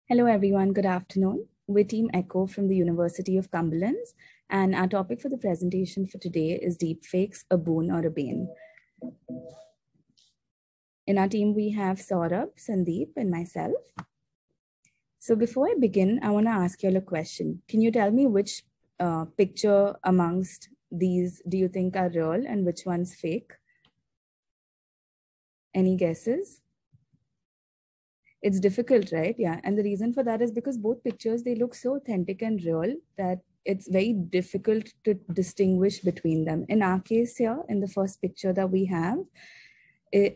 Hello, everyone. Good afternoon. We're Team Echo from the University of Cumberland, and our topic for the presentation for today is deepfakes, a boon or a bane. In our team, we have Saurabh, Sandeep, and myself. So before I begin, I want to ask you all a question. Can you tell me which picture amongst these do you think are real and which one's fake? Any guesses? It's difficult, right? Yeah. And the reason for that is because both pictures, they look so authentic and real that it's very difficult to distinguish between them. In our case here, in the first picture that we have, the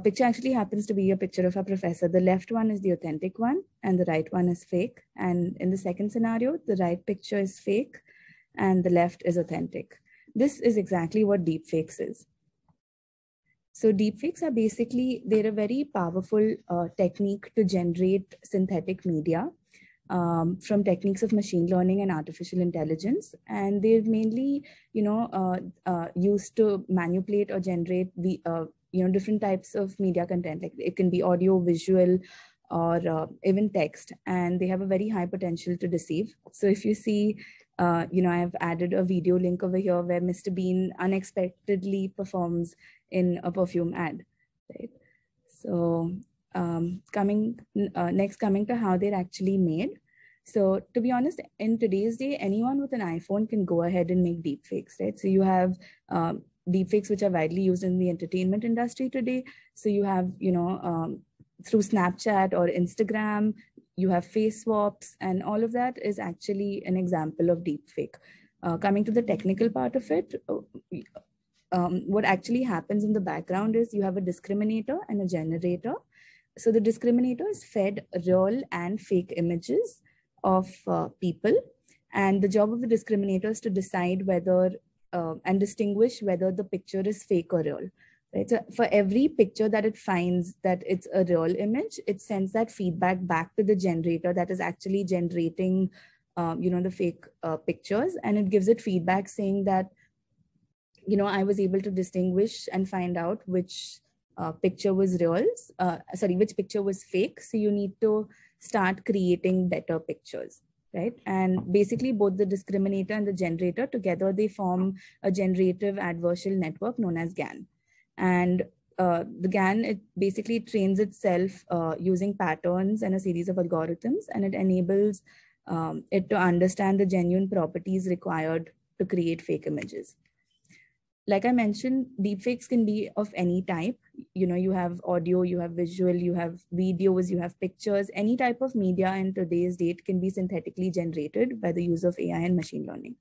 picture actually happens to be a picture of a professor. The left one is the authentic one and the right one is fake. And in the second scenario, the right picture is fake and the left is authentic. This is exactly what deepfakes is. So deepfakes are basically, they're a very powerful technique to generate synthetic media from techniques of machine learning and artificial intelligence. And they're mainly, used to manipulate or generate the, different types of media content. Like it can be audio, visual, or even text. And they have a very high potential to deceive. So if you see, I've added a video link over here where Mr. Bean unexpectedly performs in a perfume ad, right? So coming to how they're actually made. So to be honest, in today's day, anyone with an iPhone can go ahead and make deepfakes, right? So you have deepfakes which are widely used in the entertainment industry today. So you have, through Snapchat or Instagram, you have face swaps, and all of that is actually an example of deepfake. Coming to the technical part of it, what actually happens in the background is you have a discriminator and a generator. So the discriminator is fed real and fake images of people. And the job of the discriminator is to decide whether and distinguish whether the picture is fake or real. Right? So for every picture that it finds that it's a real image, it sends that feedback back to the generator that is actually generating, the fake pictures. And it gives it feedback saying that, I was able to distinguish and find out which picture was real, which picture was fake. So you need to start creating better pictures, right? And basically both the discriminator and the generator together, they form a generative adversarial network known as GAN. And the GAN, it basically trains itself using patterns and a series of algorithms, and it enables it to understand the genuine properties required to create fake images. Like I mentioned, deepfakes can be of any type. You have audio, you have visual, you have videos, you have pictures. Any type of media in today's date can be synthetically generated by the use of AI and machine learning.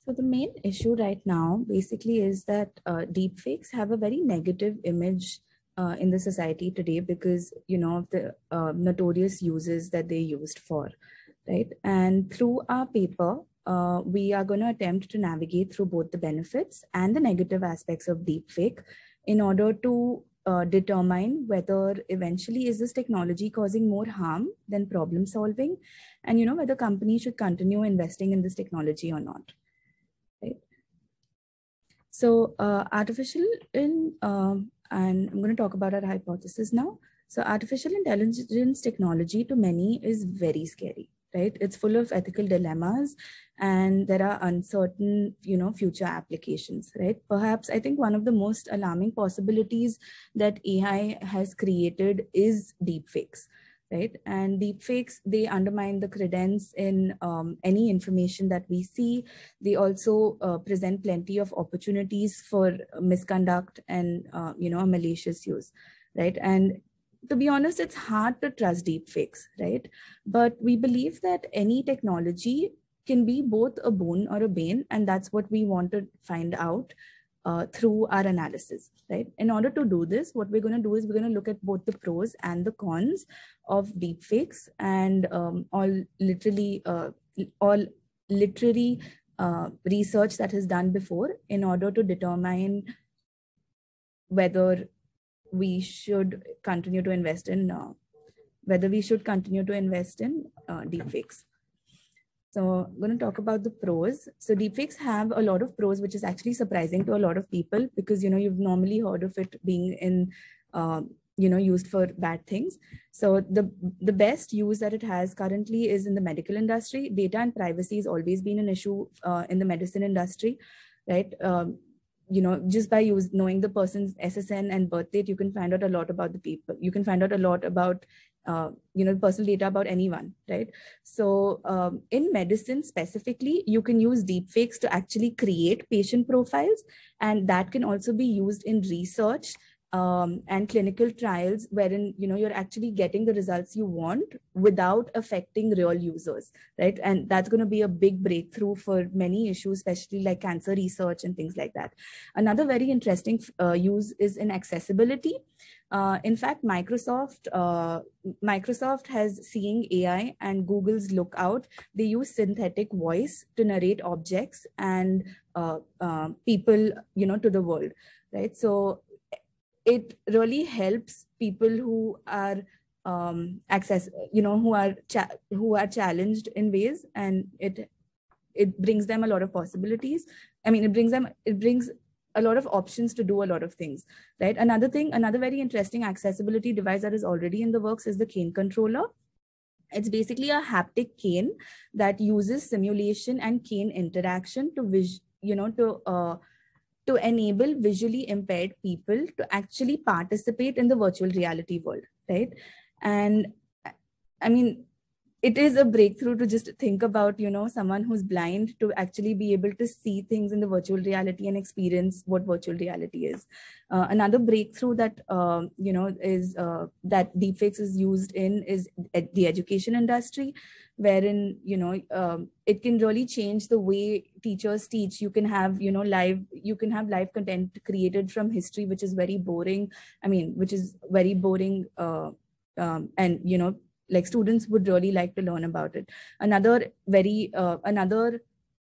So the main issue right now basically is that deepfakes have a very negative image in the society today because, of the notorious uses that they used for, right? And through our paper, we are going to attempt to navigate through both the benefits and the negative aspects of deepfake in order to determine whether eventually is this technology causing more harm than problem solving, and whether companies should continue investing in this technology or not. Right. So and I'm going to talk about our hypothesis now. So artificial intelligence technology to many is very scary, right? It's full of ethical dilemmas and there are uncertain, future applications, right? Perhaps I think one of the most alarming possibilities that AI has created is deepfakes. Right? And deepfakes, they undermine the credence in any information that we see. They also present plenty of opportunities for misconduct and, malicious use, right? And to be honest, it's hard to trust deepfakes, right? But we believe that any technology can be both a boon or a bane, and that's what we want to find out through our analysis, right? In order to do this, what we're going to do is we're going to look at both the pros and the cons of deepfakes and all literary research that is done before in order to determine whether we should continue to invest in deepfakes. So I'm going to talk about the pros. So deepfakes have a lot of pros, which is actually surprising to a lot of people because, you've normally heard of it being in used for bad things. So the best use that it has currently is in the medical industry. Data and privacy has always been an issue in the medicine industry, right? Just by knowing the person's SSN and birth date, you can find out a lot about the people. You can find out a lot about personal data about anyone, right? So in medicine specifically, you can use deepfakes to actually create patient profiles, and that can also be used in research and clinical trials, wherein you're actually getting the results you want without affecting real users, right? And that's going to be a big breakthrough for many issues, especially like cancer research and things like that. Another very interesting use is in accessibility. In fact, Microsoft has Seeing AI and Google's Lookout. They use synthetic voice to narrate objects and people, to the world, right? So it really helps people who are who are challenged in ways, and it brings them a lot of possibilities. I mean, it brings a lot of options to do a lot of things, right? Another very interesting accessibility device that is already in the works is the cane controller. It's basically a haptic cane that uses simulation and cane interaction to enable visually impaired people to actually participate in the virtual reality world, right? And I mean, it is a breakthrough to just think about, someone who's blind to actually be able to see things in the virtual reality and experience what virtual reality is. Another breakthrough that, is that deepfakes is used in is the education industry, wherein, it can really change the way teachers teach. You can have, live content created from history, which is very boring. And, like students would really like to learn about it. Another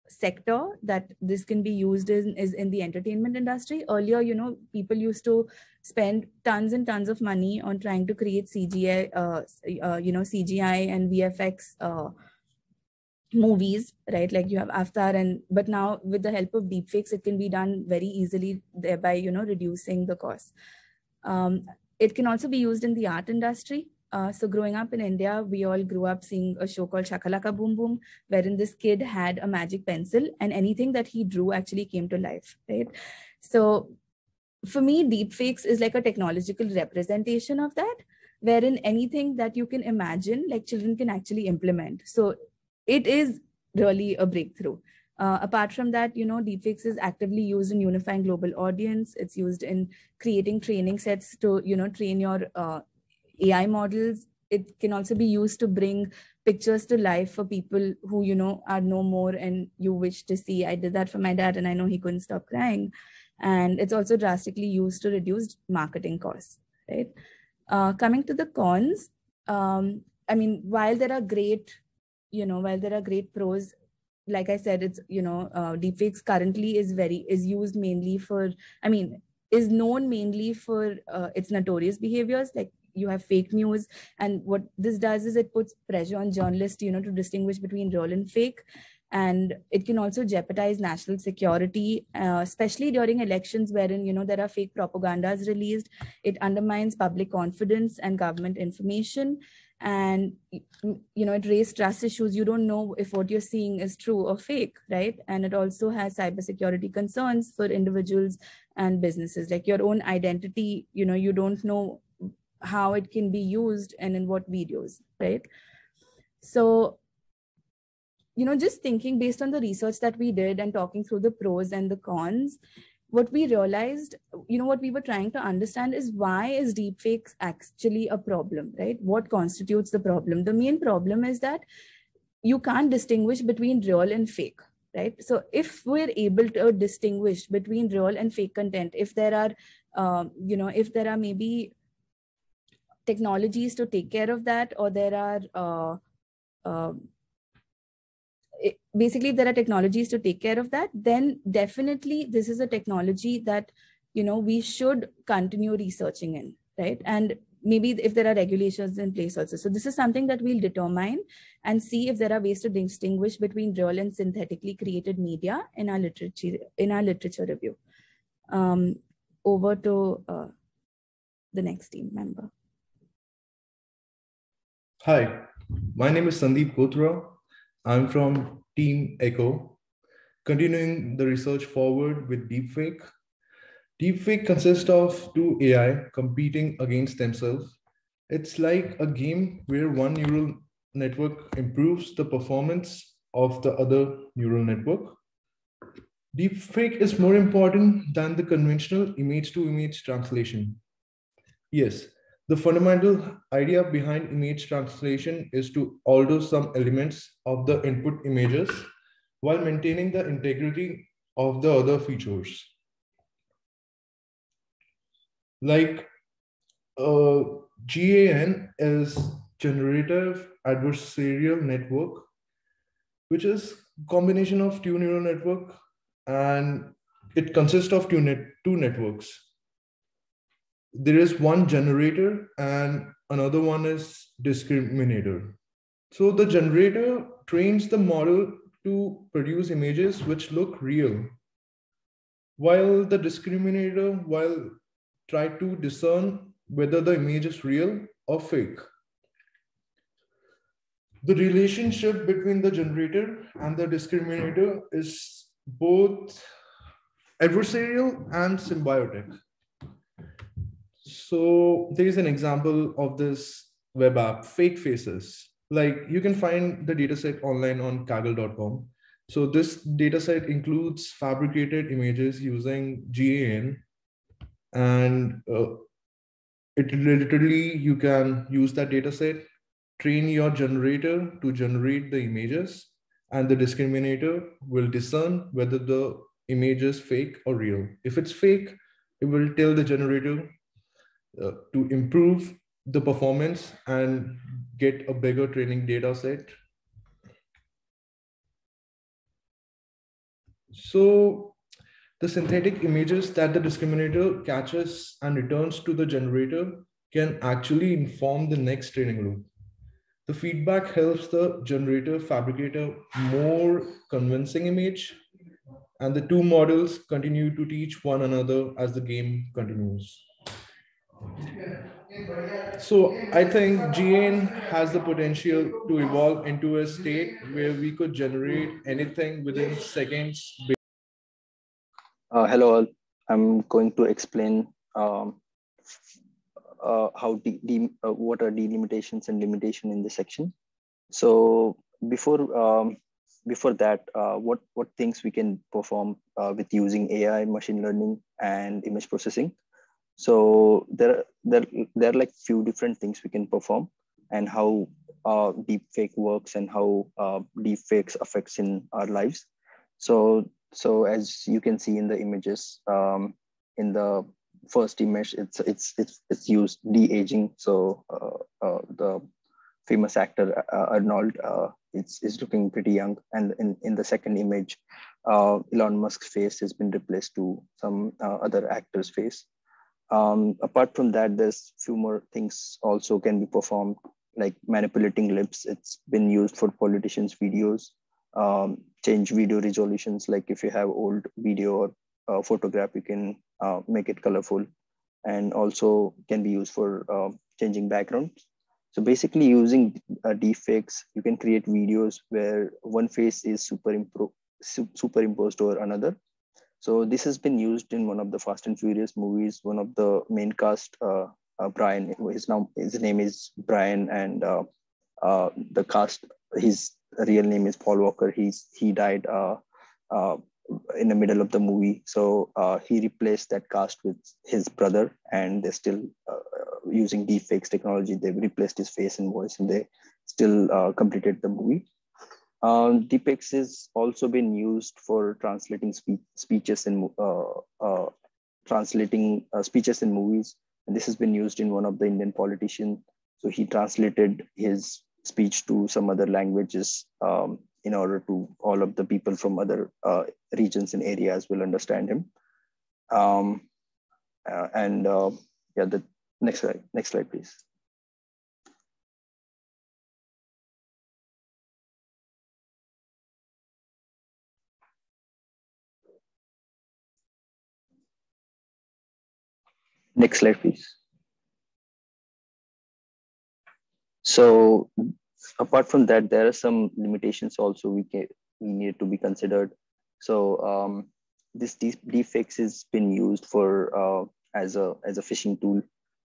sector that this can be used in is in the entertainment industry. Earlier, people used to spend tons and tons of money on trying to create CGI and VFX movies, right? Like you have Avatar, but now with the help of deepfakes, it can be done very easily, thereby, reducing the cost. It can also be used in the art industry. So growing up in India, we all grew up seeing a show called Shakalaka Boom Boom, wherein this kid had a magic pencil and anything that he drew actually came to life, right? So for me, deepfakes is like a technological representation of that, wherein anything that you can imagine, like children can actually implement. So it is really a breakthrough. Apart from that, deepfakes is actively used in unifying global audience. It's used in creating training sets to, train your AI models. It can also be used to bring pictures to life for people who, are no more and you wish to see. I did that for my dad and I know he couldn't stop crying. And it's also drastically used to reduce marketing costs, right? Coming to the cons, while there are great pros, like I said, it's, deepfakes currently is used mainly for, is known mainly for its notorious behaviors. Like you have fake news, and what this does is it puts pressure on journalists, to distinguish between real and fake. And it can also jeopardize national security, especially during elections wherein, there are fake propagandas released. It undermines public confidence and government information. And, it raises trust issues. You don't know if what you're seeing is true or fake, right? And it also has cybersecurity concerns for individuals and businesses. Like your own identity, you don't know how it can be used and in what videos, right? So, just thinking based on the research that we did and talking through the pros and the cons, what we realized, what we were trying to understand is, why is deepfakes actually a problem, right? What constitutes the problem? The main problem is that you can't distinguish between real and fake, right? So if we're able to distinguish between real and fake content, if there are, if there are maybe technologies to take care of that, or there are basically if there are technologies to take care of that, then definitely this is a technology that we should continue researching in, right? And maybe if there are regulations in place also. So this is something that we'll determine and see if there are ways to distinguish between real and synthetically created media in our literature review. Over to the next team member. Hi, my name is Sandeep Kothra. I'm from Team Echo, continuing the research forward with DeepFake. DeepFake consists of two AI competing against themselves. It's like a game where one neural network improves the performance of the other neural network. Deepfake is more important than the conventional image-to-image translation. Yes, the fundamental idea behind image translation is to alter some elements of the input images while maintaining the integrity of the other features. Like GAN is generative adversarial network, which is combination of two neural network, and it consists of two networks. There is one generator and another one is discriminator. So the generator trains the model to produce images which look real, while the discriminator will try to discern whether the image is real or fake. The relationship between the generator and the discriminator is both adversarial and symbiotic. So there is an example of this web app, Fake Faces. Like you can find the dataset online on kaggle.com. So this dataset includes fabricated images using GAN, and it literally you can use that dataset, train your generator to generate the images, and the discriminator will discern whether the image is fake or real. If it's fake, it will tell the generator to improve the performance and get a bigger training data set. So the synthetic images that the discriminator catches and returns to the generator can actually inform the next training loop. The feedback helps the generator fabricate a more convincing image, and the two models continue to teach one another as the game continues. So I think GN has the potential to evolve into a state where we could generate anything within seconds. Hello all. I'm going to explain what are delimitations and limitation in this section. So before that, what things we can perform with using AI, machine learning, and image processing. So there are like few different things we can perform, and how deepfake works and how deepfakes affects in our lives. So as you can see in the images, in the first image, it's used de-aging. So the famous actor Arnold is looking pretty young, and in the second image, Elon Musk's face has been replaced to some other actor's face. Apart from that, there's few more things also can be performed, like manipulating lips. It's been used for politicians' videos, change video resolutions. Like if you have old video or photograph, you can make it colorful, and also can be used for changing backgrounds. So basically using deepfakes, you can create videos where one face is superimposed over another. So this has been used in one of the Fast and Furious movies. One of the main cast, Brian, his name is Brian, and the cast, his real name is Paul Walker. He died in the middle of the movie. So he replaced that cast with his brother, and they're still using deepfakes technology. They've replaced his face and voice, and they still completed the movie. Deepfakes has also been used for translating speeches in movies, and this has been used in one of the Indian politicians. So he translated his speech to some other languages in order to all of the people from other regions and areas will understand him. Yeah, the next slide, please. Next slide, please. So apart from that, there are some limitations also we need to be considered. So this deepfakes has been used for as a phishing tool.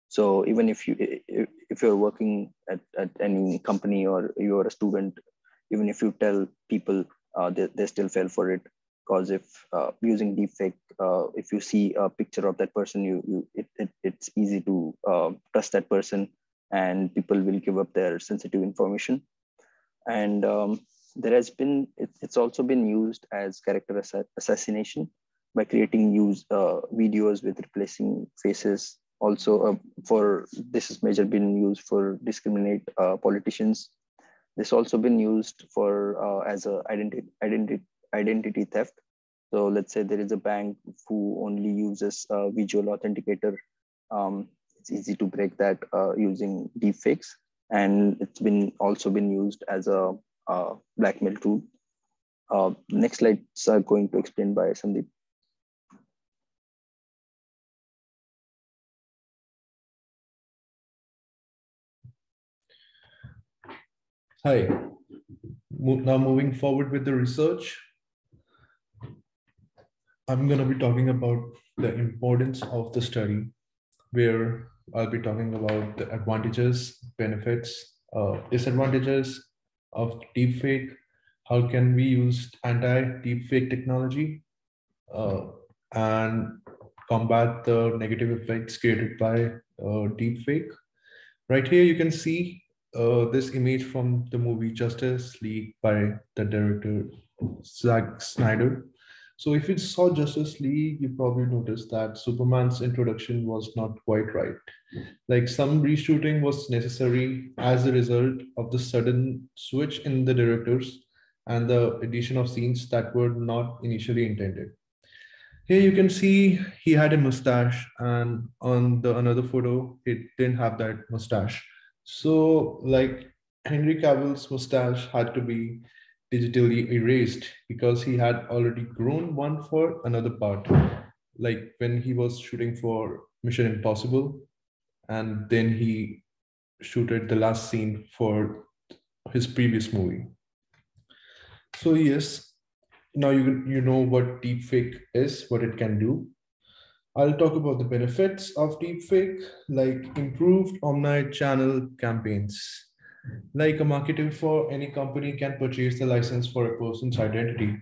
So even if you're working at any company or you're a student, even if you tell people, they still fell for it. Because if using deepfake, if you see a picture of that person, it's easy to trust that person, and people will give up their sensitive information. And there has been it's also been used as character assassination by creating videos with replacing faces. Also, for this is major been used for discriminate politicians. This also been used for as a identity theft. So let's say there is a bank who only uses a visual authenticator. It's easy to break that using deepfakes, and it's been also been used as a blackmail tool. Next slides are going to explain by Sandeep. Hi. Now moving forward with the research, I'm going to be talking about the importance of the study, where I'll be talking about the advantages, benefits, disadvantages of deepfake. How can we use anti-deepfake technology and combat the negative effects created by deepfake? Right here, you can see this image from the movie Justice League by the director Zack Snyder. So if you saw Justice League, you probably noticed that Superman's introduction was not quite right. Like some reshooting was necessary as a result of the sudden switch in the directors and the addition of scenes that were not initially intended. Here you can see he had a mustache, and on the another photo, he didn't have that mustache. So, like Henry Cavill's mustache had to be digitally erased because he had already grown one for another part, like when he was shooting for Mission Impossible, and then he shooted the last scene for his previous movie. So yes, now you know what deepfake is, what it can do. I'll talk about the benefits of deepfake, like improved omni-channel campaigns. Like a marketer for any company can purchase the license for a person's identity.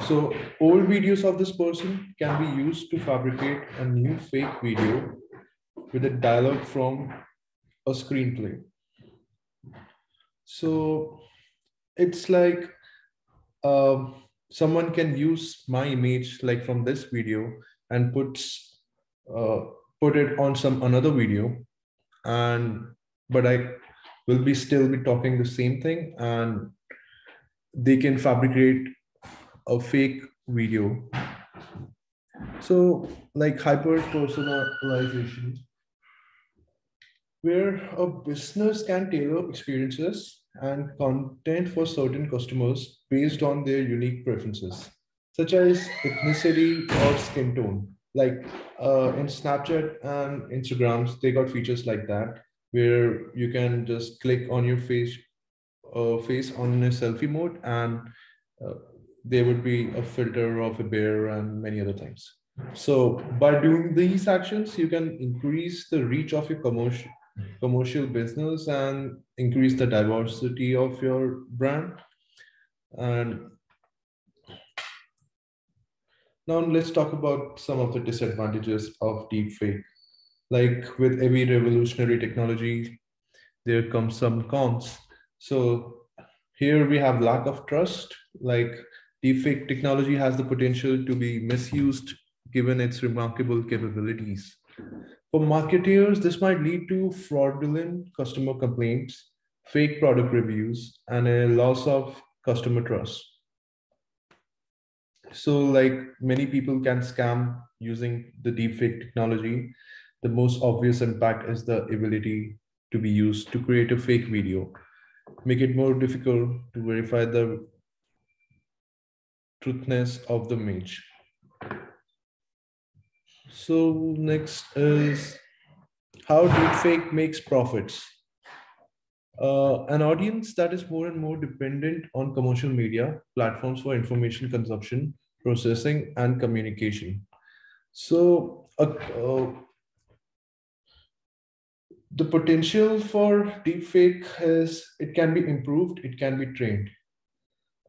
So old videos of this person can be used to fabricate a new fake video with a dialogue from a screenplay. So it's like um, someone can use my image like from this video and uh, put it on some another video, and but I will be still be talking the same thing, and they can fabricate a fake video. So like hyper personalization, where a business can tailor experiences and content for certain customers based on their unique preferences, such as ethnicity or skin tone. Like in Snapchat and Instagrams, they got features like that, where you can just click on your face on a selfie mode, and uh, there would be a filter of a bear and many other things. So by doing these actions, you can increase the reach of your commercial business and increase the diversity of your brand. And now let's talk about some of the disadvantages of deepfake. Like with every revolutionary technology, there comes some cons. So here we have lack of trust. Like deepfake technology has the potential to be misused given its remarkable capabilities. For marketeers, this might lead to fraudulent customer complaints, fake product reviews, and a loss of customer trust. So, like many people can scam using the deepfake technology. The most obvious impact is the ability to be used to create a fake video, make it more difficult to verify the truthness of the image. So, next is how deepfake makes profits. An audience that is more and more dependent on commercial media platforms for information consumption, processing, and communication. So, the potential for deepfake is it can be improved, it can be trained,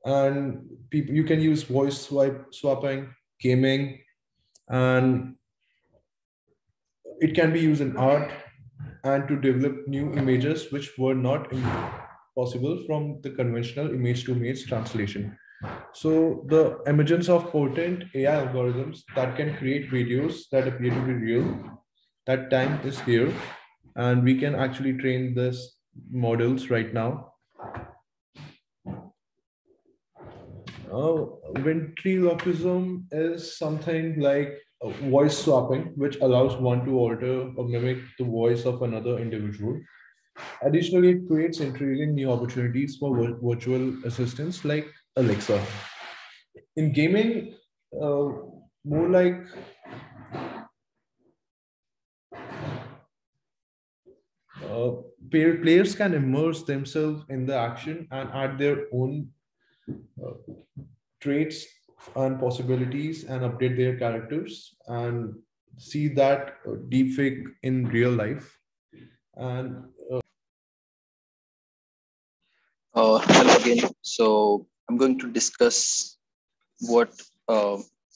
and people you can use voice swapping, gaming, and it can be used in art and to develop new images which were not possible from the conventional image to image translation. So the emergence of potent AI algorithms that can create videos that appear to be real, that time is here, and we can actually train this models right now. Ventriloquism is something like voice swapping, which allows one to alter or mimic the voice of another individual. Additionally, it creates intriguing new opportunities for virtual assistants like Alexa. In gaming, more like uh, players can immerse themselves in the action and add their own uh, traits and possibilities and update their characters and see that deepfake in real life. And Hello again. So I'm going to discuss what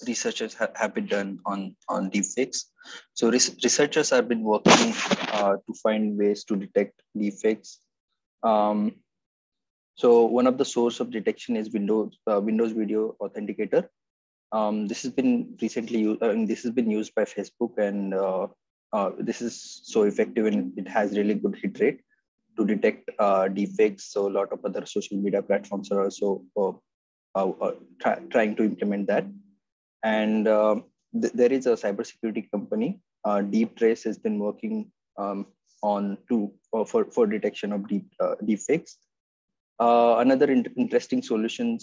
researchers have been done on deepfakes. So researchers have been working to find ways to detect deepfakes. Um, so one of the source of detection is Windows Video Authenticator. This has been recently used. This has been used by Facebook, and this is so effective, and it has really good hit rate to detect deepfakes. So a lot of other social media platforms are also trying to implement that. And there is a cybersecurity company, DeepTrace, has been working on for detection of deepfakes. Another interesting solution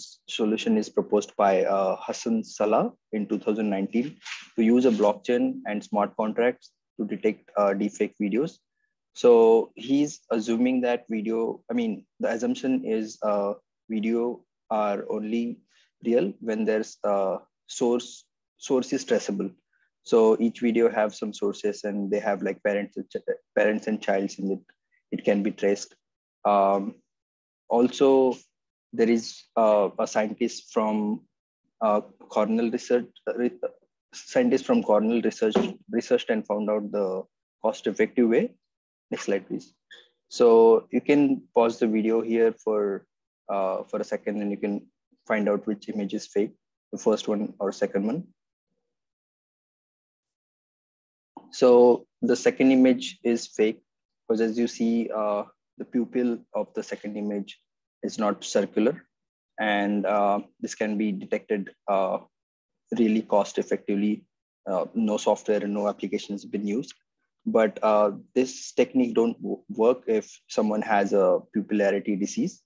is proposed by Hassan Salah in 2019 to use a blockchain and smart contracts to detect deepfake videos. So he's assuming that the assumption is video are only real when there's source is traceable. So each video have some sources and they have like parents and childs in it. It can be traced. Also, there is a scientist from Cornell researched and found out the cost-effective way. Next slide, please. So you can pause the video here for a second, and you can find out which image is fake, the first one or second one. So the second image is fake because, as you see, the pupil of the second image is not circular, and this can be detected really cost effectively. No software and no applications have been used, but this technique don't work if someone has a pupillarity disease.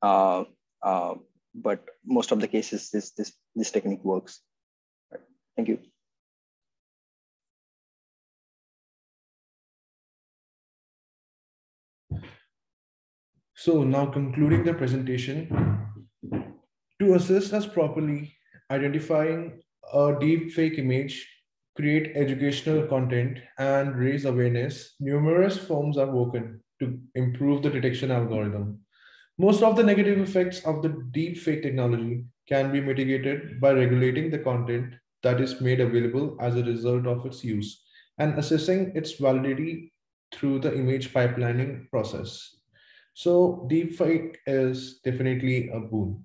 But most of the cases, this technique works. Right. Thank you. so now concluding the presentation, to assist us properly identifying a deep fake image, create educational content, and raise awareness, numerous firms are working to improve the detection algorithm. Most of the negative effects of the deep fake technology can be mitigated by regulating the content that is made available as a result of its use and assessing its validity through the image pipelining process. So deepfake is definitely a boon.